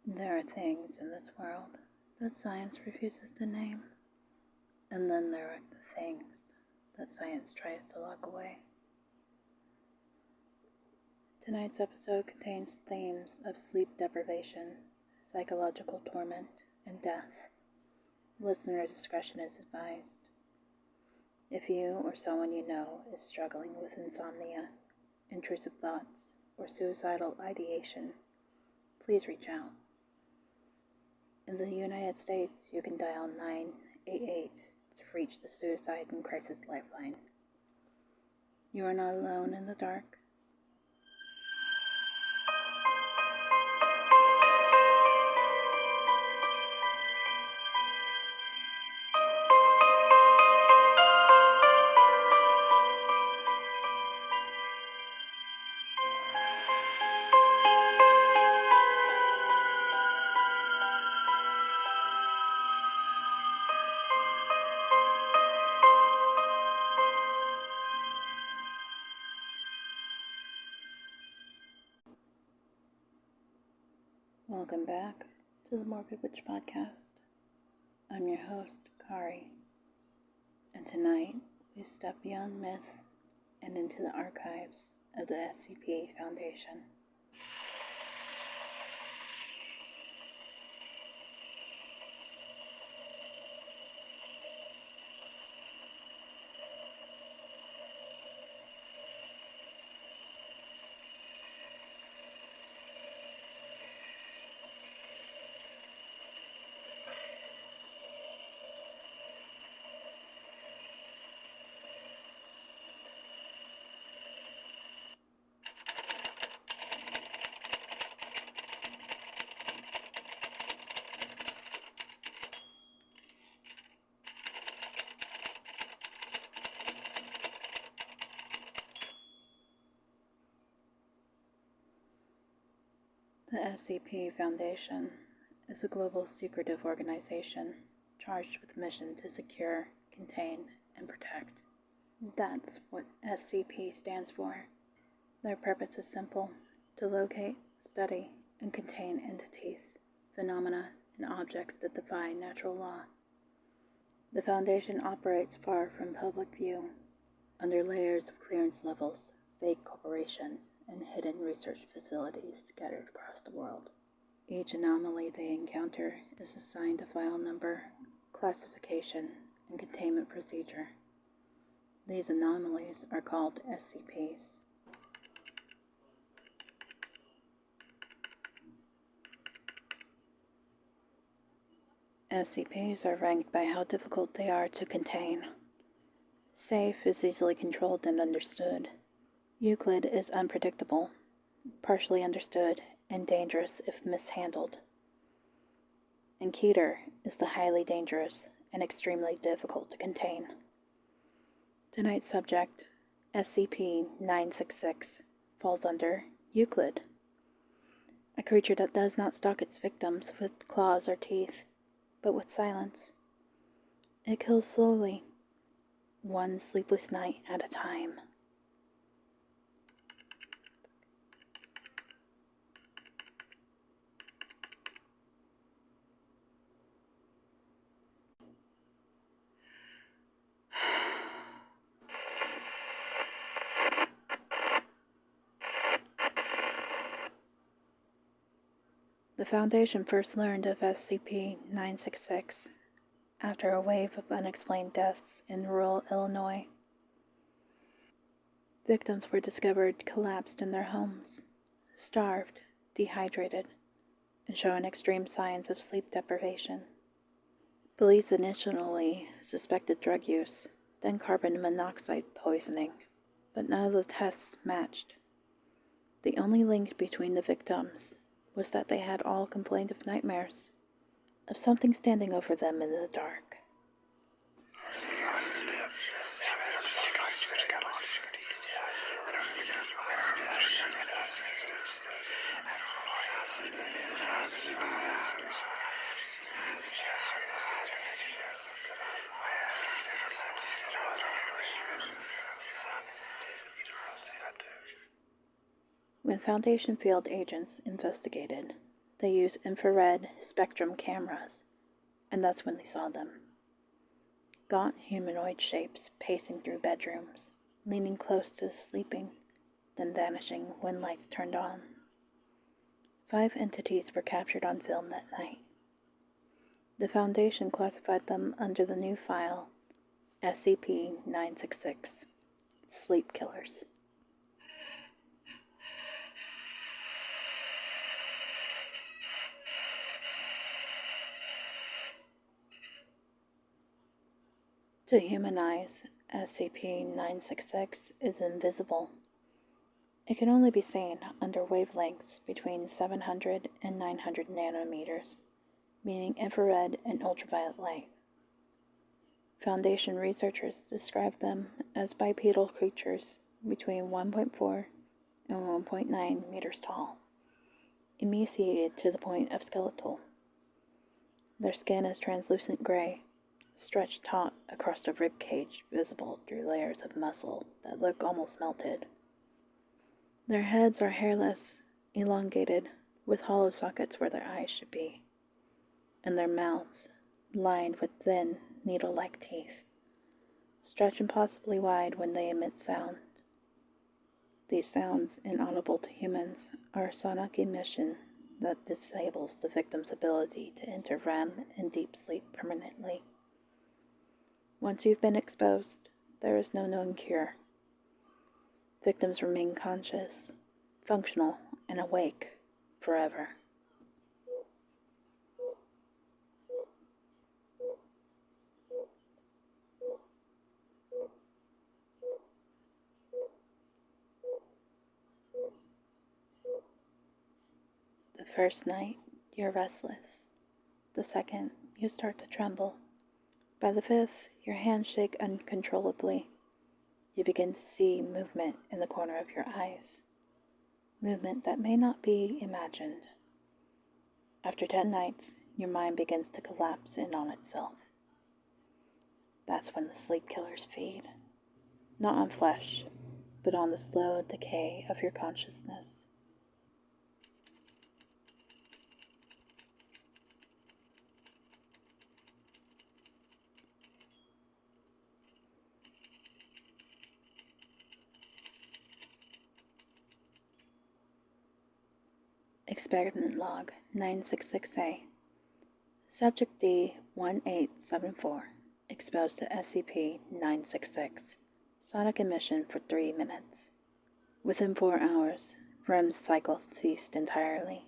There are things in this world that science refuses to name, and then there are the things that science tries to lock away. Tonight's episode contains themes of sleep deprivation, psychological torment, and death. Listener discretion is advised. If you or someone you know is struggling with insomnia, intrusive thoughts, or suicidal ideation, please reach out. In the United States, you can dial 988 to reach the Suicide and Crisis Lifeline. You are not alone in the dark. Welcome back to the Morbid Witch Podcast. I'm your host, Kari, and tonight we step beyond myth and into the archives of the SCP Foundation. The SCP Foundation is a global secretive organization charged with the mission to secure, contain, and protect. That's what SCP stands for. Their purpose is simple: to locate, study, and contain entities, phenomena, and objects that defy natural law. The Foundation operates far from public view, under layers of clearance levels, fake corporations, and hidden research facilities scattered across the world. Each anomaly they encounter is assigned a file number, classification, and containment procedure. These anomalies are called SCPs. SCPs are ranked by how difficult they are to contain. Safe is easily controlled and understood. Euclid is unpredictable, partially understood, and dangerous if mishandled. And Keter is the highly dangerous and extremely difficult to contain. Tonight's subject, SCP-966, falls under Euclid, a creature that does not stalk its victims with claws or teeth, but with silence. It kills slowly, one sleepless night at a time. The Foundation first learned of SCP-966 after a wave of unexplained deaths in rural Illinois. Victims were discovered collapsed in their homes, starved, dehydrated, and showing extreme signs of sleep deprivation. Police initially suspected drug use, then carbon monoxide poisoning, but none of the tests matched. The only link between the victims was that they had all complained of nightmares, of something standing over them in the dark. When Foundation field agents investigated, they use infrared spectrum cameras, and that's when they saw them. Gaunt humanoid shapes pacing through bedrooms, leaning close to sleeping, then vanishing when lights turned on. 5 entities were captured on film that night. The Foundation classified them under the new file SCP-966, Sleep Killers. To human eyes, SCP-966 is invisible. It can only be seen under wavelengths between 700 and 900 nanometers, meaning infrared and ultraviolet light. Foundation researchers describe them as bipedal creatures between 1.4 and 1.9 meters tall, emaciated to the point of skeletal. Their skin is translucent gray, stretched taut across the rib cage, visible through layers of muscle that look almost melted. Their heads are hairless, elongated, with hollow sockets where their eyes should be, and their mouths, lined with thin, needle-like teeth, stretch impossibly wide when they emit sound. These sounds, inaudible to humans, are a sonic emission that disables the victim's ability to enter REM and deep sleep permanently. Once you've been exposed, there is no known cure. Victims remain conscious, functional, and awake forever. The first night, you're restless. The second, you start to tremble. By the 5th, your hands shake uncontrollably. You begin to see movement in the corner of your eyes. Movement that may not be imagined. After 10 nights, your mind begins to collapse in on itself. That's when the sleep killers feed. Not on flesh, but on the slow decay of your consciousness. Experiment Log 966A. Subject D-1874, exposed to SCP-966. Sonic emission for 3 minutes. Within 4 hours, REM cycle ceased entirely.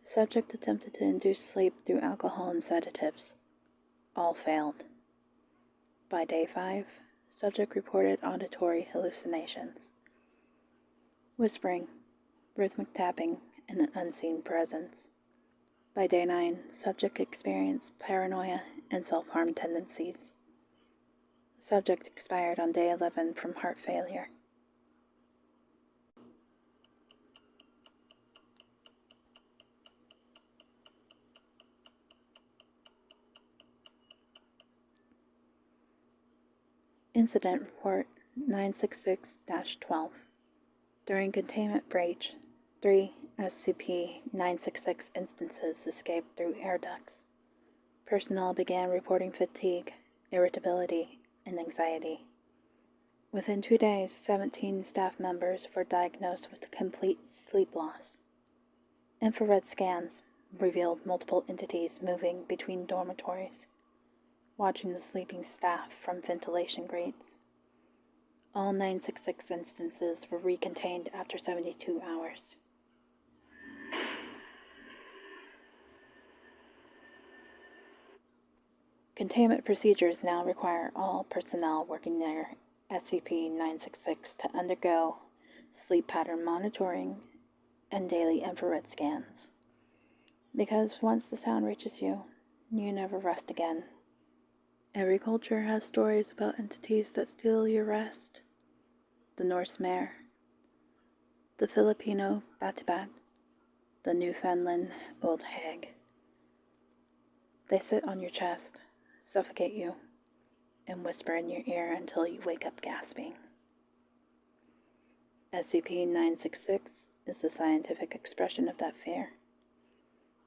Subject attempted to induce sleep through alcohol and sedatives. All failed. By day 5, subject reported auditory hallucinations. Whispering, rhythmic tapping, and an unseen presence. By day 9, subject experienced paranoia and self-harm tendencies. Subject expired on day 11 from heart failure. Incident Report 966-12. During containment breach, 3 SCP-966 instances escaped through air ducts. Personnel began reporting fatigue, irritability, and anxiety. Within 2 days, 17 staff members were diagnosed with complete sleep loss. Infrared scans revealed multiple entities moving between dormitories, watching the sleeping staff from ventilation grates. All 966 instances were recontained after 72 hours. Containment procedures now require all personnel working near SCP-966 to undergo sleep pattern monitoring and daily infrared scans. Because once the sound reaches you, you never rest again. Every culture has stories about entities that steal your rest. The Norse mare, the Filipino batibat, the Newfoundland old hag. They sit on your chest, suffocate you, and whisper in your ear until you wake up gasping. SCP-966 is the scientific expression of that fear.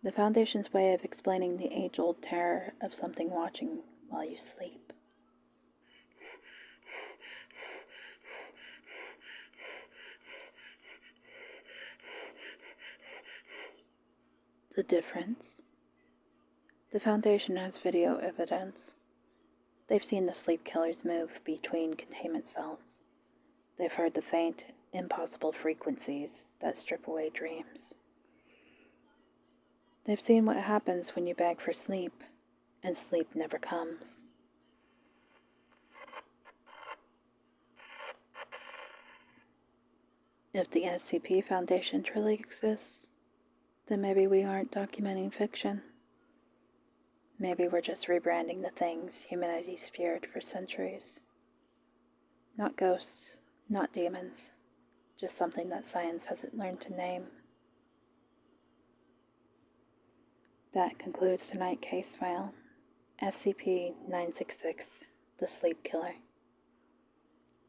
The Foundation's way of explaining the age-old terror of something watching while you sleep. The difference? The Foundation has video evidence. They've seen the sleep killers move between containment cells. They've heard the faint, impossible frequencies that strip away dreams. They've seen what happens when you beg for sleep, and sleep never comes. If the SCP Foundation truly exists, then maybe we aren't documenting fiction. Maybe we're just rebranding the things humanity's feared for centuries. Not ghosts, not demons, just something that science hasn't learned to name. That concludes tonight's case file, SCP-966, the Sleep Killer.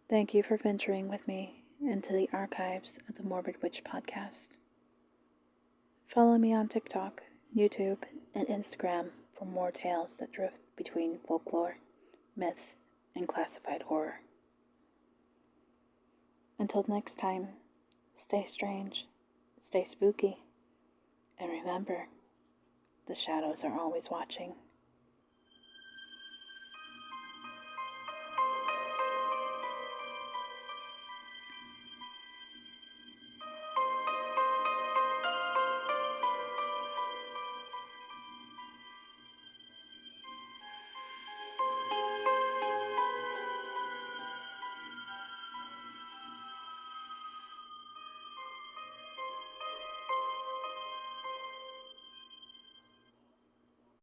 Thank you for venturing with me into the archives of the Morbid Witch Podcast. Follow me on TikTok, YouTube, and Instagram for more tales that drift between folklore, myth, and classified horror. Until next time, stay strange, stay spooky, and remember, the shadows are always watching.